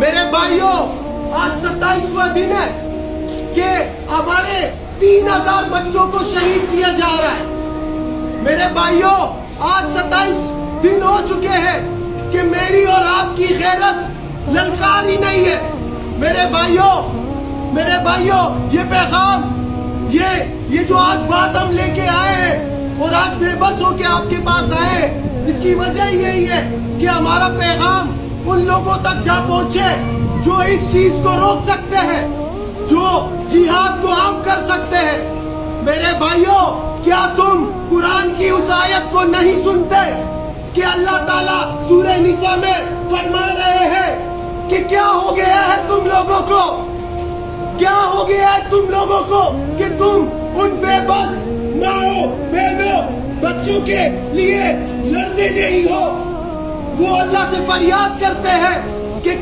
میرے بھائیوں آج 27واں دن ہے کہ ہمارے 3000 بچوں کو شہید کیا جا رہا ہے. میرے بھائیوں آج 27 دن ہو چکے ہیں کہ میری اور آپ کی غیرت للکار ہی نہیں ہے. میرے بھائیوں یہ پیغام یہ جو آج بات ہم لے کے آئے ہیں اور آج بے بس ہو کے آپ کے پاس آئے ہیں، اس کی وجہ یہی ہے کہ ہمارا پیغام ان لوگوں تک جا پہنچے جو اس چیز کو روک سکتے ہیں، جو جہاد کو عام کر سکتے ہیں. میرے بھائیوں کیا تم قرآن کی اس آیت کو نہیں سنتے کہ اللہ تعالیٰ سورہ نساء میں فرما رہے ہیں کہ کیا ہو گیا ہے تم لوگوں کو، کیا ہو گیا ہے تم لوگوں کو کہ تم ان بے بس ماؤں بہنوں بچوں کے لیے لڑتے نہیں ہو. وہ اللہ سے فریاد کرتے ہیں